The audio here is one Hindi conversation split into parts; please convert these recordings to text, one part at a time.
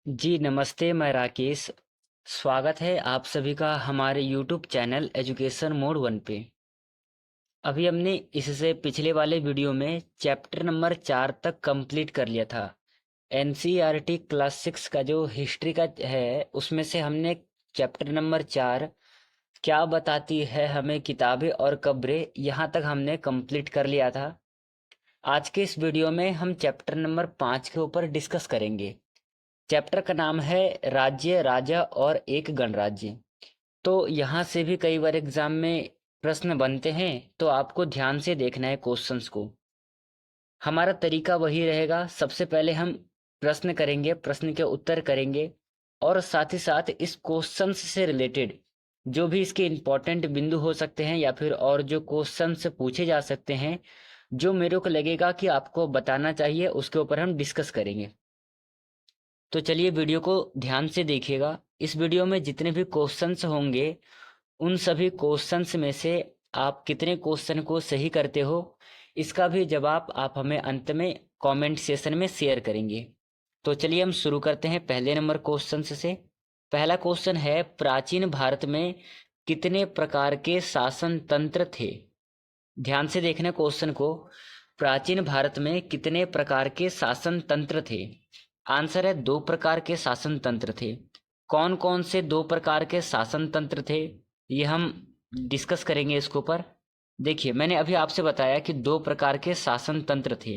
जी नमस्ते, मैं राकेश। स्वागत है आप सभी का हमारे यूट्यूब चैनल एजुकेशन मोड 1 पे। अभी हमने इससे पिछले वाले वीडियो में चैप्टर नंबर 4 तक कंप्लीट कर लिया था। एनसीईआरटी क्लास 6 का जो हिस्ट्री का है उसमें से हमने चैप्टर नंबर 4 क्या बताती है हमें किताबें और कब्रें, यहाँ तक हमने कंप्लीट कर लिया था। आज के इस वीडियो में हम चैप्टर नंबर 5 के ऊपर डिस्कस करेंगे। चैप्टर का नाम है राज्य, राजा और एक गणराज्य। तो यहाँ से भी कई बार एग्जाम में प्रश्न बनते हैं, तो आपको ध्यान से देखना है क्वेश्चंस को। हमारा तरीका वही रहेगा, सबसे पहले हम प्रश्न करेंगे, प्रश्न के उत्तर करेंगे और साथ ही साथ इस क्वेश्चंस से रिलेटेड जो भी इसके इम्पोर्टेंट बिंदु हो सकते हैं या फिर और जो क्वेश्चंस पूछे जा सकते हैं, जो मेरे को लगेगा कि आपको बताना चाहिए, उसके ऊपर हम डिस्कस करेंगे। तो चलिए वीडियो को ध्यान से देखिएगा। इस वीडियो में जितने भी क्वेश्चंस होंगे उन सभी क्वेश्चंस में से आप कितने क्वेश्चन को सही करते हो, इसका भी जवाब आप हमें अंत में कमेंट सेशन में शेयर करेंगे। तो चलिए हम शुरू करते हैं पहले नंबर क्वेश्चन से। पहला क्वेश्चन है, प्राचीन भारत में कितने प्रकार के शासन तंत्र थे? ध्यान से देखना क्वेश्चन को। प्राचीन भारत में कितने प्रकार के शासन तंत्र थे? आंसर है 2 प्रकार के शासन तंत्र थे। कौन कौन से 2 प्रकार के शासन तंत्र थे, ये हम डिस्कस करेंगे इसके ऊपर। देखिए, मैंने अभी आपसे बताया कि 2 प्रकार के शासन तंत्र थे।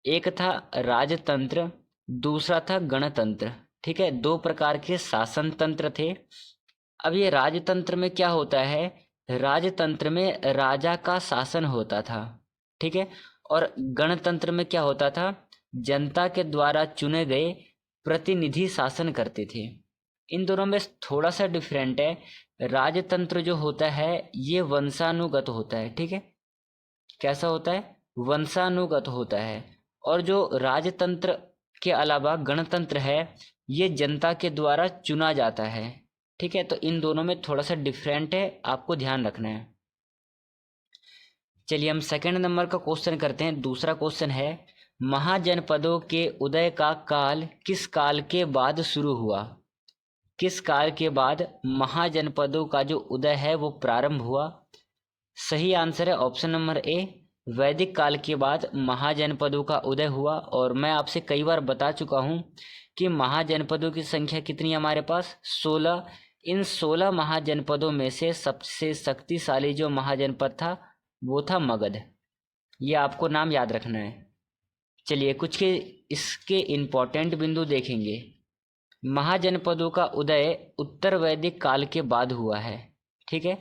एक था राजतंत्र, दूसरा था गणतंत्र। ठीक है, 2 प्रकार के शासन तंत्र थे। अब ये राजतंत्र में क्या होता है? राजतंत्र में राजा का शासन होता था। ठीक है। और गणतंत्र में क्या होता था? जनता के द्वारा चुने गए प्रतिनिधि शासन करते थे। इन दोनों में थोड़ा सा डिफरेंट है। राजतंत्र जो होता है ये वंशानुगत होता है। ठीक है, कैसा होता है? वंशानुगत होता है। और जो राजतंत्र के अलावा गणतंत्र है, ये जनता के द्वारा चुना जाता है। ठीक है, तो इन दोनों में थोड़ा सा डिफरेंट है, आपको ध्यान रखना है। चलिए हम सेकंड नंबर का क्वेश्चन करते हैं। दूसरा क्वेश्चन है, महाजनपदों के उदय का काल किस काल के बाद शुरू हुआ? किस काल के बाद महाजनपदों का जो उदय है वो प्रारंभ हुआ? सही आंसर है ऑप्शन नंबर ए, वैदिक काल के बाद महाजनपदों का उदय हुआ। और मैं आपसे कई बार बता चुका हूँ कि महाजनपदों की संख्या कितनी है हमारे पास? 16। इन 16 महाजनपदों में से सबसे शक्तिशाली जो महाजनपद था वो था मगध। ये आपको नाम याद रखना है। चलिए कुछ के इसके इम्पोर्टेंट बिंदु देखेंगे। महाजनपदों का उदय उत्तर वैदिक काल के बाद हुआ है। ठीक है,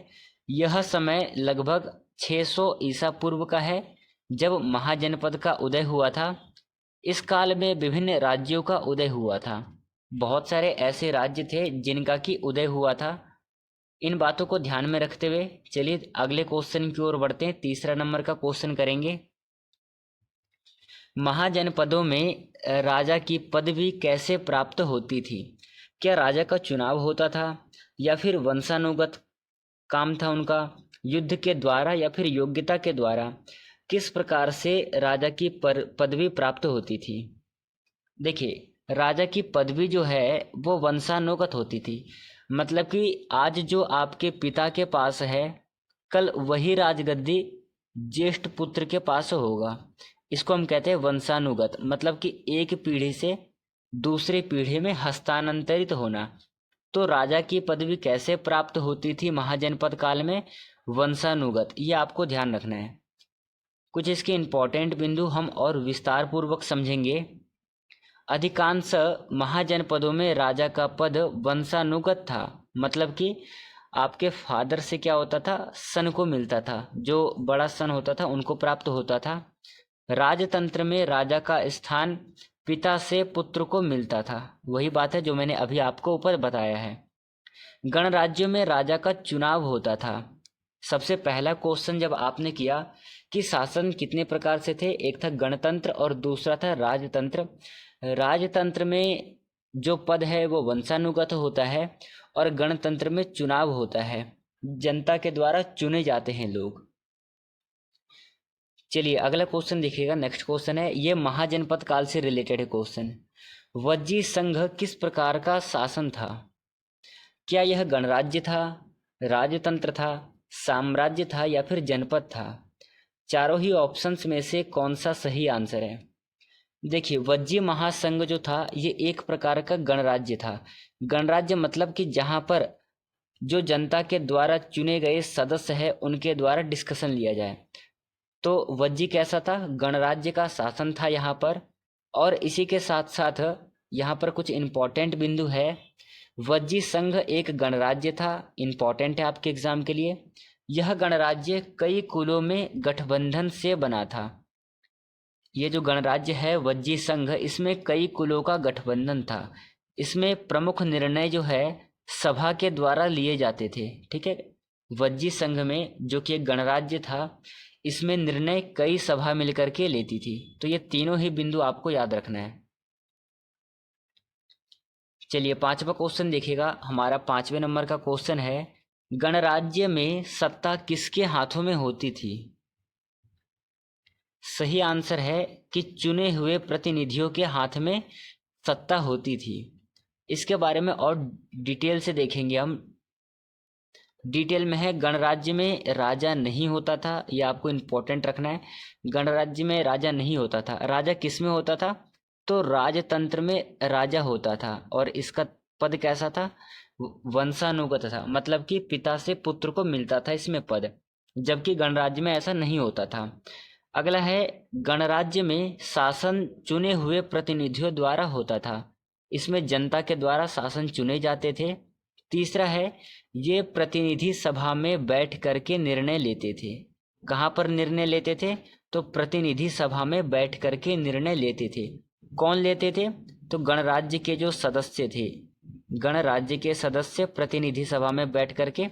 यह समय लगभग 600 ईसा पूर्व का है जब महाजनपद का उदय हुआ था। इस काल में विभिन्न राज्यों का उदय हुआ था। बहुत सारे ऐसे राज्य थे जिनका कि उदय हुआ था। इन बातों को ध्यान में रखते हुए चलिए अगले क्वेश्चन की ओर बढ़ते हैं। तीसरा नंबर का क्वेश्चन करेंगे। महाजनपदों में राजा की पदवी कैसे प्राप्त होती थी? क्या राजा का चुनाव होता था या फिर वंशानुगत काम था उनका, युद्ध के द्वारा या फिर योग्यता के द्वारा? किस प्रकार से राजा की पदवी प्राप्त होती थी? देखिए, राजा की पदवी जो है वो वंशानुगत होती थी। मतलब कि आज जो आपके पिता के पास है, कल वही राजगद्दी ज्येष्ठ पुत्र के पास होगा। इसको हम कहते हैं वंशानुगत, मतलब कि एक पीढ़ी से दूसरी पीढ़ी में हस्तांतरित होना। तो राजा की पदवी कैसे प्राप्त होती थी महाजनपद काल में? वंशानुगत। ये आपको ध्यान रखना है। कुछ इसके इम्पोर्टेंट बिंदु हम और विस्तार पूर्वक समझेंगे। अधिकांश महाजनपदों में राजा का पद वंशानुगत था। मतलब कि आपके फादर से क्या होता था? सन को मिलता था, जो बड़ा सन होता था उनको प्राप्त होता था। राजतंत्र में राजा का स्थान पिता से पुत्र को मिलता था। वही बात है जो मैंने अभी आपको ऊपर बताया है। गणराज्यों में राजा का चुनाव होता था। सबसे पहला क्वेश्चन जब आपने किया कि शासन कितने प्रकार से थे, एक था गणतंत्र और दूसरा था राजतंत्र। राजतंत्र में जो पद है वो वंशानुगत होता है और गणतंत्र में चुनाव होता है, जनता के द्वारा चुने जाते हैं लोग। चलिए अगला क्वेश्चन देखिएगा। नेक्स्ट क्वेश्चन है, ये महाजनपद काल से रिलेटेड है क्वेश्चन। वज्जी संघ किस प्रकार का शासन था? क्या यह गणराज्य था, राजतंत्र था, साम्राज्य था या फिर जनपद था? चारों ही ऑप्शंस में से कौन सा सही आंसर है? देखिए, वज्जी महासंघ जो था ये एक प्रकार का गणराज्य था। गणराज्य मतलब कि जहां पर जो जनता के द्वारा चुने गए सदस्य हैं उनके द्वारा डिस्कशन लिया जाए। तो वज्जी कैसा था? गणराज्य का शासन था यहाँ पर। और इसी के साथ साथ यहाँ पर कुछ इम्पोर्टेंट बिंदु है। वज्जी संघ एक गणराज्य था, इम्पोर्टेंट है आपके एग्जाम के लिए। यह गणराज्य कई कुलों में गठबंधन से बना था। ये जो गणराज्य है वज्जी संघ, इसमें कई कुलों का गठबंधन था। इसमें प्रमुख निर्णय जो है सभा के द्वारा लिए जाते थे। ठीक है, वज्जी संघ में जो कि एक गणराज्य था, इसमें निर्णय कई सभा मिलकर के लेती थी। तो ये तीनों ही बिंदु आपको याद रखना है। चलिए 5वां क्वेश्चन देखिएगा। हमारा 5वें नंबर का क्वेश्चन है, गणराज्य में सत्ता किसके हाथों में होती थी? सही आंसर है कि चुने हुए प्रतिनिधियों के हाथ में सत्ता होती थी। इसके बारे में और डिटेल से देखेंगे हम। डिटेल में है, गणराज्य में राजा नहीं होता था। ये आपको इम्पोर्टेंट रखना है। गणराज्य में राजा नहीं होता था। राजा किस में होता था? तो राजतंत्र में राजा होता था। और इसका पद कैसा था? वंशानुगत था, मतलब कि पिता से पुत्र को मिलता था इसमें पद, जबकि गणराज्य में ऐसा नहीं होता था। अगला है, गणराज्य में शासन चुने हुए प्रतिनिधियों द्वारा होता था। इसमें जनता के द्वारा शासन चुने जाते थे। तीसरा है, ये प्रतिनिधि सभा में बैठ करके निर्णय लेते थे। कहाँ पर निर्णय लेते थे? तो प्रतिनिधि सभा में बैठ करके निर्णय लेते थे। कौन लेते थे? तो गणराज्य के जो सदस्य थे, गणराज्य के सदस्य प्रतिनिधि सभा में बैठ करके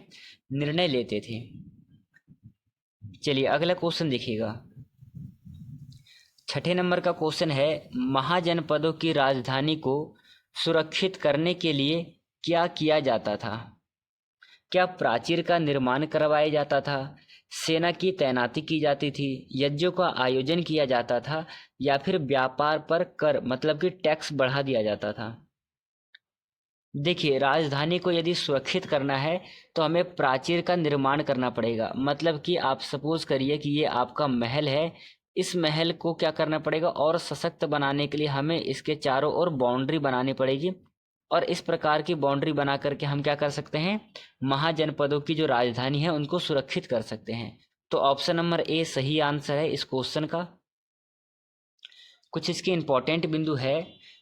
निर्णय लेते थे। चलिए अगला क्वेश्चन देखिएगा। 6ठे नंबर का क्वेश्चन है, महाजनपदों की राजधानी को सुरक्षित करने के लिए क्या किया जाता था? क्या प्राचीर का निर्माण करवाया जाता था, सेना की तैनाती की जाती थी, यज्ञों का आयोजन किया जाता था, या फिर व्यापार पर कर मतलब कि टैक्स बढ़ा दिया जाता था? देखिए, राजधानी को यदि सुरक्षित करना है तो हमें प्राचीर का निर्माण करना पड़ेगा। मतलब कि आप सपोज करिए कि ये आपका महल है, इस महल को क्या करना पड़ेगा, और सशक्त बनाने के लिए हमें इसके चारों ओर बाउंड्री बनानी पड़ेगी। और इस प्रकार की बाउंड्री बना करके हम क्या कर सकते हैं, महाजनपदों की जो राजधानी है उनको सुरक्षित कर सकते हैं। तो ऑप्शन नंबर ए सही आंसर है इस क्वेश्चन का। कुछ इसके इंपॉर्टेंट बिंदु है।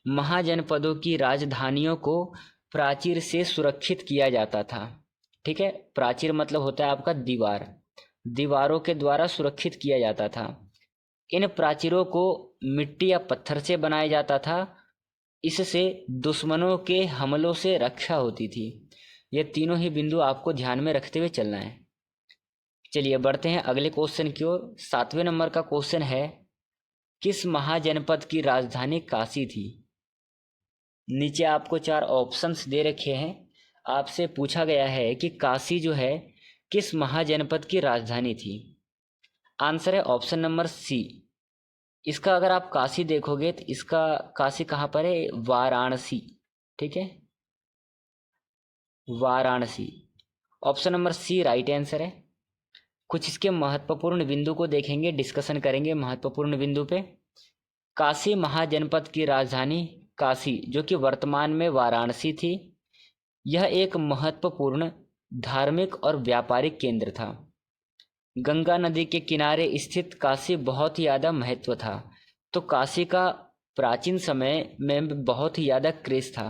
महाजनपदों की राजधानियों को प्राचीर से सुरक्षित किया जाता था। ठीक है, प्राचीर मतलब होता है आपका दीवार, दीवारों के द्वारा सुरक्षित किया जाता था। इन प्राचीरों को मिट्टी या पत्थर से बनाया जाता था। इससे दुश्मनों के हमलों से रक्षा होती थी। ये तीनों ही बिंदु आपको ध्यान में रखते हुए चलना है। चलिए बढ़ते हैं अगले क्वेश्चन की ओर। 7वें नंबर का क्वेश्चन है, किस महाजनपद की राजधानी काशी थी? नीचे आपको 4 ऑप्शंस दे रखे हैं। आपसे पूछा गया है कि काशी जो है किस महाजनपद की राजधानी थी? आंसर है ऑप्शन नंबर सी। इसका अगर आप काशी देखोगे तो इसका काशी कहाँ पर है? वाराणसी। ठीक है, Varanasi. Option number C right answer है। कुछ इसके महत्वपूर्ण बिंदु को देखेंगे, डिस्कशन करेंगे महत्वपूर्ण बिंदु पे। काशी महाजनपद की राजधानी काशी, जो कि वर्तमान में वाराणसी थी, यह एक महत्वपूर्ण धार्मिक और व्यापारिक केंद्र था। गंगा नदी के किनारे स्थित काशी बहुत ही ज़्यादा महत्व था। तो काशी का प्राचीन समय में बहुत ही ज़्यादा क्रेज था,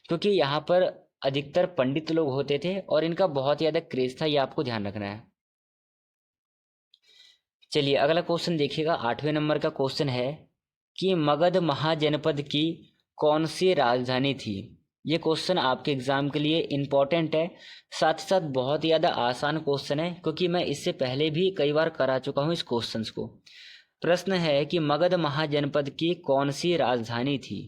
क्योंकि यहाँ पर अधिकतर पंडित लोग होते थे और इनका बहुत ज़्यादा क्रेज था। ये आपको ध्यान रखना है। चलिए अगला क्वेश्चन देखिएगा। 8वें नंबर का क्वेश्चन है कि मगध महाजनपद की कौन सी राजधानी थी? ये क्वेश्चन आपके एग्जाम के लिए इम्पोर्टेंट है, साथ ही साथ बहुत ही ज़्यादा आसान क्वेश्चन है, क्योंकि मैं इससे पहले भी कई बार करा चुका हूँ इस क्वेश्चंस को। प्रश्न है कि मगध महाजनपद की कौन सी राजधानी थी?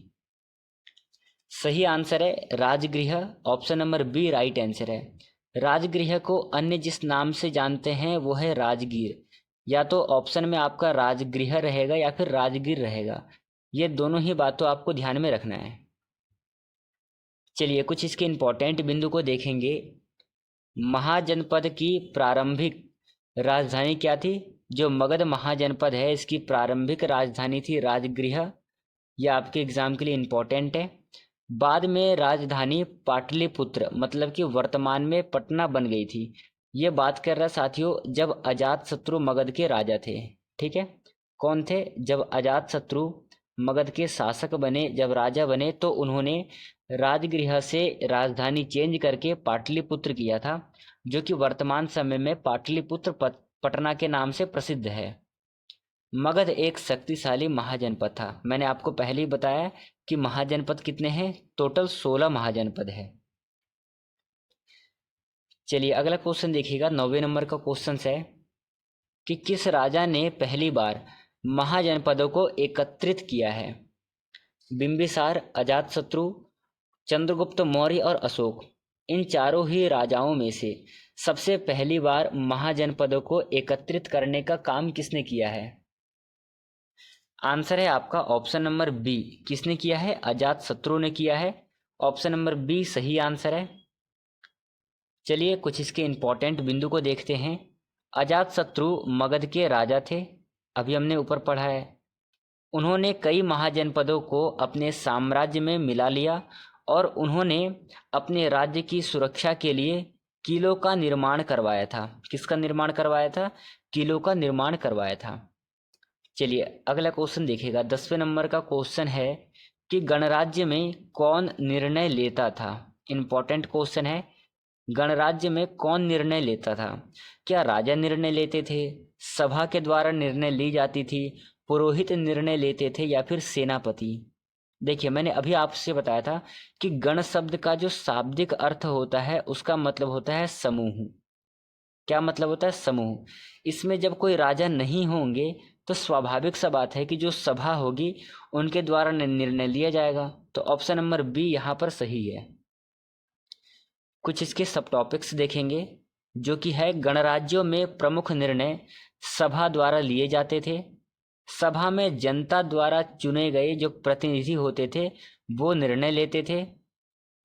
सही आंसर है Rajgriha. Option number B right answer है। राजगृह को अन्य जिस नाम से जानते हैं वो है राजगीर। या तो ऑप्शन में आपका राजगृह रहेगा या फिर राजगीर रहेगा। ये दोनों ही बातों आपको ध्यान में रखना है। चलिए कुछ इसके इम्पोर्टेंट बिंदु को देखेंगे। महाजनपद की प्रारंभिक राजधानी क्या थी? जो मगध महाजनपद है इसकी प्रारंभिक राजधानी थी राजगृह। यह आपके एग्जाम के लिए इम्पोर्टेंट है। बाद में राजधानी पाटलिपुत्र मतलब कि वर्तमान में पटना बन गई थी। ये बात कर रहा साथियों जब अजातशत्रु मगध के राजा थे। ठीक है, कौन थे? जब अजातशत्रु मगध के शासक बने, जब राजा बने, तो उन्होंने राजगृह से राजधानी चेंज करके पाटलिपुत्र किया था, जो कि वर्तमान समय में पाटलिपुत्र पटना के नाम से प्रसिद्ध है। मगध एक शक्तिशाली महाजनपद था। मैंने आपको पहले ही बताया कि महाजनपद कितने हैं? टोटल 16 महाजनपद है। चलिए अगला क्वेश्चन देखिएगा, 9वें नंबर का क्वेश्चन है कि किस राजा ने पहली बार महाजनपदों को एकत्रित किया है? बिंबिसार, अजातशत्रु, चंद्रगुप्त मौर्य और अशोक। इन चारों ही राजाओं में से सबसे पहली बार महाजनपदों को एकत्रित करने का काम किसने किया है? आंसर है आपका ऑप्शन नंबर बी। किसने किया है? अजातशत्रु ने किया है। ऑप्शन नंबर बी सही आंसर है। चलिए कुछ इसके इंपॉर्टेंट बिंदु को देखते हैं। अजातशत्रु मगध के राजा थे, अभी हमने ऊपर पढ़ा है। उन्होंने कई महाजनपदों को अपने साम्राज्य में मिला लिया और उन्होंने अपने राज्य की सुरक्षा के लिए किलों का निर्माण करवाया था। किसका निर्माण करवाया था? किलों का निर्माण करवाया था। चलिए अगला क्वेश्चन देखिएगा, 10वें नंबर का क्वेश्चन है कि गणराज्य में कौन निर्णय लेता था? इंपॉर्टेंट क्वेश्चन है। गणराज्य में कौन निर्णय लेता था? क्या राजा निर्णय लेते थे, सभा के द्वारा निर्णय ली जाती थी, पुरोहित निर्णय लेते थे, या फिर सेनापति? देखिए मैंने अभी आपसे बताया था कि गण शब्द का जो शाब्दिक अर्थ होता है उसका मतलब होता है समूह। क्या मतलब होता है? समूह। इसमें जब कोई राजा नहीं होंगे तो स्वाभाविक सा बात है कि जो सभा होगी उनके द्वारा निर्णय लिया जाएगा। तो ऑप्शन नंबर बी यहाँ पर सही है। कुछ इसके सब टॉपिक्स देखेंगे, जो कि है गणराज्यों में प्रमुख निर्णय सभा द्वारा लिए जाते थे। सभा में जनता द्वारा चुने गए जो प्रतिनिधि होते थे वो निर्णय लेते थे।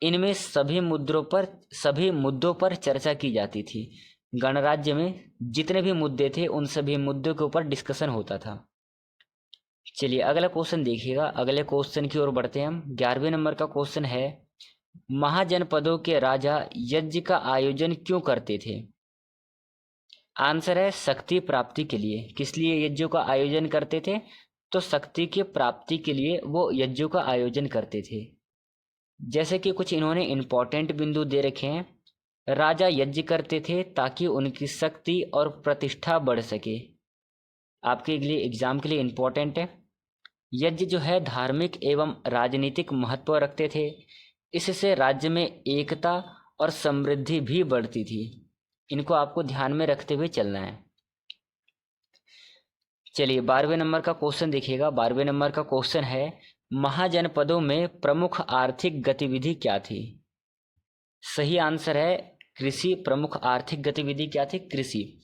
इनमें सभी मुद्दों पर चर्चा की जाती थी। गणराज्य में जितने भी मुद्दे थे उन सभी मुद्दों के ऊपर डिस्कशन होता था। चलिए अगला क्वेश्चन देखिएगा। अगले क्वेश्चन की ओर बढ़ते हैं हम। 11वें नंबर का क्वेश्चन है, महाजनपदों के राजा यज्ञ का आयोजन क्यों करते थे? आंसर है शक्ति प्राप्ति के लिए। किस लिए यज्ञों का आयोजन करते थे? तो शक्ति की प्राप्ति के लिए वो यज्ञों का आयोजन करते थे। जैसे कि कुछ इन्होंने इंपॉर्टेंट बिंदु दे रखे हैं। राजा यज्ञ करते थे ताकि उनकी शक्ति और प्रतिष्ठा बढ़ सके। आपके लिए एग्जाम के लिए इंपॉर्टेंट है। यज्ञ जो है धार्मिक एवं राजनीतिक महत्व रखते थे। इससे राज्य में एकता और समृद्धि भी बढ़ती थी। इनको आपको ध्यान में रखते हुए चलना है। चलिए 12वें नंबर का क्वेश्चन देखिएगा। 12वें नंबर का क्वेश्चन है, महाजनपदों में प्रमुख आर्थिक गतिविधि क्या थी? सही आंसर है कृषि। प्रमुख आर्थिक गतिविधि क्या थी? कृषि।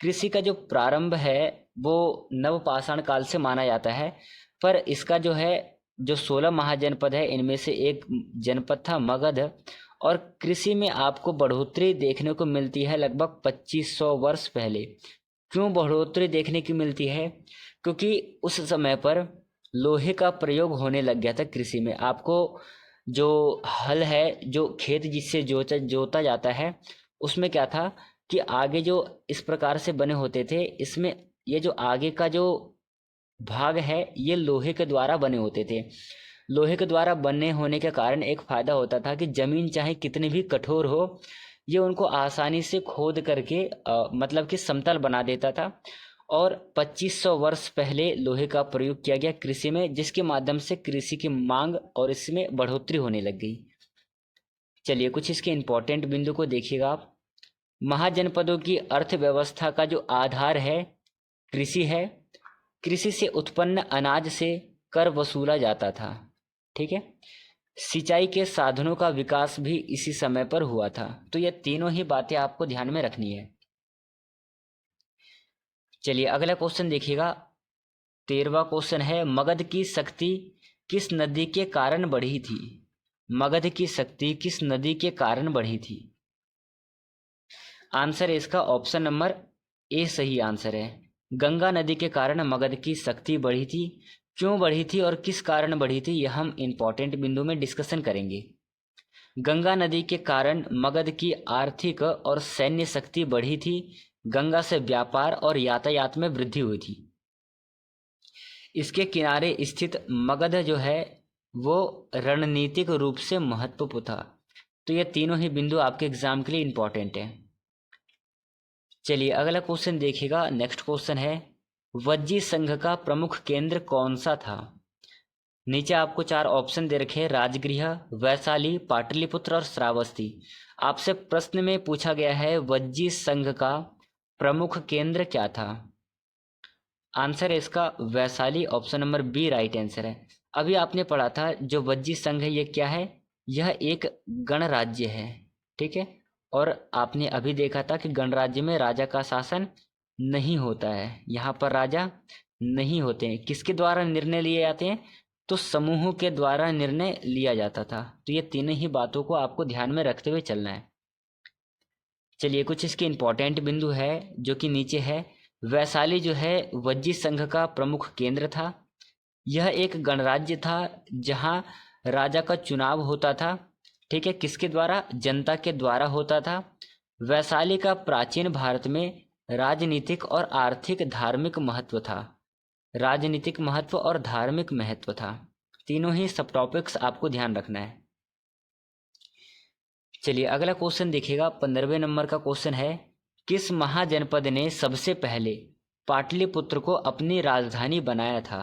कृषि का जो प्रारंभ है वो नवपाषाण काल से माना जाता है, पर इसका जो 16 महाजनपद है इनमें से एक जनपद था मगध। और कृषि में आपको बढ़ोतरी देखने को मिलती है लगभग 2500 वर्ष पहले। क्यों बढ़ोतरी देखने की मिलती है? क्योंकि उस समय पर लोहे का प्रयोग होने लग गया था कृषि में। आपको जो हल है, जो खेत जिससे जोता जाता है, उसमें क्या था कि आगे जो इस प्रकार से बने होते थे, इसमें ये जो आगे का जो भाग है ये लोहे के द्वारा बने होते थे। लोहे के द्वारा बनने होने के कारण एक फायदा होता था कि जमीन चाहे कितनी भी कठोर हो, ये उनको आसानी से खोद करके मतलब कि समतल बना देता था। और 2500 वर्ष पहले लोहे का प्रयोग किया गया कृषि में, जिसके माध्यम से कृषि की मांग और इसमें बढ़ोतरी होने लग गई। चलिए कुछ इसके इंपॉर्टेंट बिंदु को देखिएगा आप। महाजनपदों की अर्थव्यवस्था का जो आधार है कृषि है। कृषि से उत्पन्न अनाज से कर वसूला जाता था। ठीक है। सिंचाई के साधनों का विकास भी इसी समय पर हुआ था। तो ये तीनों ही बातें आपको ध्यान में रखनी है। चलिए अगला क्वेश्चन देखिएगा। 13वां क्वेश्चन है, मगध की शक्ति किस नदी के कारण बढ़ी थी? मगध की शक्ति किस नदी के कारण बढ़ी थी? आंसर है इसका ऑप्शन नंबर ए सही आंसर है। गंगा नदी के कारण मगध की शक्ति बढ़ी थी। क्यों बढ़ी थी और किस कारण बढ़ी थी, यह हम इंपॉर्टेंट बिंदु में डिस्कशन करेंगे। गंगा नदी के कारण मगध की आर्थिक और सैन्य शक्ति बढ़ी थी। गंगा से व्यापार और यातायात में वृद्धि हुई थी। इसके किनारे स्थित मगध जो है वो रणनीतिक रूप से महत्वपूर्ण था। तो ये तीनों ही बिंदु आपके एग्जाम के लिए इंपॉर्टेंट है। चलिए अगला क्वेश्चन देखिएगा। नेक्स्ट क्वेश्चन है, वज्जी संघ का प्रमुख केंद्र कौन सा था? नीचे आपको 4 ऑप्शन दे रखे हैं, राजगृह, वैशाली, पाटलिपुत्र और श्रावस्ती। आपसे प्रश्न में पूछा गया है वज्जी संघ का प्रमुख केंद्र क्या था? आंसर है इसका Vaishali, option number B right answer है। अभी आपने पढ़ा था जो वज्जी संघ है ये क्या है, यह एक गणराज्य है, ठीक है। और आपने अभी देखा था कि गणराज्य में राजा का शासन नहीं होता है, यहाँ पर राजा नहीं होते हैं। किसके द्वारा निर्णय लिए जाते हैं? तो समूह के द्वारा निर्णय लिया जाता था। तो ये तीनों ही बातों को आपको ध्यान में रखते हुए चलना है। चलिए कुछ इसके इंपॉर्टेंट बिंदु है जो कि नीचे है। वैशाली जो है वज्जी संघ का प्रमुख केंद्र था। यह एक गणराज्य था जहां राजा का चुनाव होता था, ठीक है। किसके द्वारा? जनता के द्वारा होता था। वैशाली का प्राचीन भारत में राजनीतिक और आर्थिक धार्मिक महत्व था। राजनीतिक महत्व और धार्मिक महत्व था। तीनों ही सब टॉपिक्स आपको ध्यान रखना है। चलिए अगला क्वेश्चन देखिएगा। 15वें नंबर का क्वेश्चन है, किस महाजनपद ने सबसे पहले पाटलिपुत्र को अपनी राजधानी बनाया था?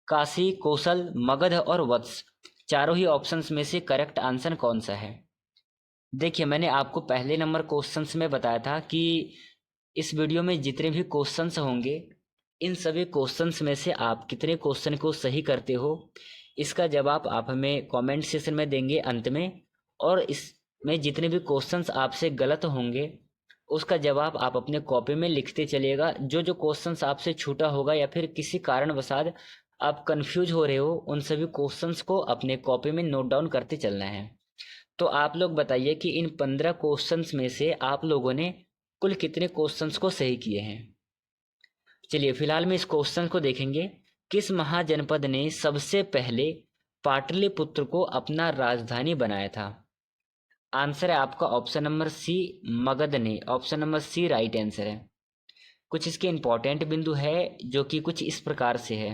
काशी, कौशल, मगध और वत्स, चारों ही ऑप्शंस में से करेक्ट आंसर कौन सा है? देखिए मैंने आपको पहले नंबर क्वेश्चंस में बताया था कि इस वीडियो में जितने भी क्वेश्चंस होंगे इन सभी क्वेश्चंस में से आप कितने क्वेश्चन को सही करते हो इसका जवाब आप हमें कमेंट सेक्शन में देंगे अंत में। और इसमें जितने भी क्वेश्चंस आपसे गलत होंगे उसका जवाब आप अपने कॉपी में लिखते चलिएगा। जो जो क्वेश्चंस आपसे छूटा होगा या फिर किसी कारणवशात आप कंफ्यूज हो रहे हो उन सभी क्वेश्चंस को अपने कॉपी में नोट डाउन करते चलना है। तो आप लोग बताइए कि इन 15 क्वेश्चंस में से आप लोगों ने कुल कितने क्वेश्चंस को सही किए हैं। चलिए फिलहाल में इस क्वेश्चन को देखेंगे। किस महाजनपद ने सबसे पहले पाटलिपुत्र को अपना राजधानी बनाया था? आंसर है आपका ऑप्शन नंबर सी, मगध ने। Option number C right answer है। कुछ इसके इंपॉर्टेंट बिंदु है जो कि कुछ इस प्रकार से है।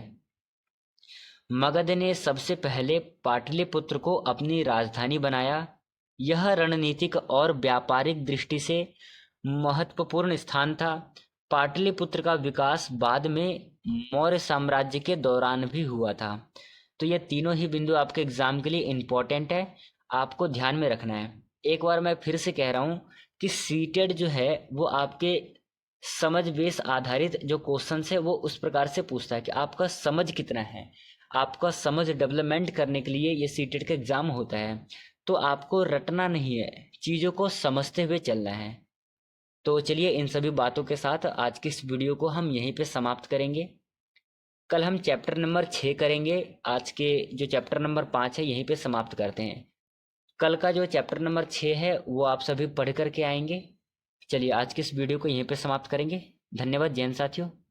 मगध ने सबसे पहले पाटलिपुत्र को अपनी राजधानी बनाया। यह रणनीतिक और व्यापारिक दृष्टि से महत्वपूर्ण स्थान था। पाटलिपुत्र का विकास बाद में मौर्य साम्राज्य के दौरान भी हुआ था। तो ये तीनों ही बिंदु आपके एग्जाम के लिए इम्पोर्टेंट है, आपको ध्यान में रखना है। एक बार मैं फिर से कह रहा हूँ कि सीटेड जो है वो आपके समझ बेस आधारित जो क्वेश्चन है वो उस प्रकार से पूछता है कि आपका समझ कितना है। आपका समझ डेवलपमेंट करने के लिए ये सीटेड का एग्जाम होता है। तो आपको रटना नहीं है, चीज़ों को समझते हुए चलना है। तो चलिए इन सभी बातों के साथ आज की इस वीडियो को हम यहीं पे समाप्त करेंगे। कल हम चैप्टर नंबर 6 करेंगे। आज के जो चैप्टर नंबर 5 है यहीं पे समाप्त करते हैं। कल का जो चैप्टर नंबर 6 है वो आप सभी पढ़ करके आएंगे। चलिए आज की इस वीडियो को यहीं पे समाप्त करेंगे। धन्यवाद जैन साथियों।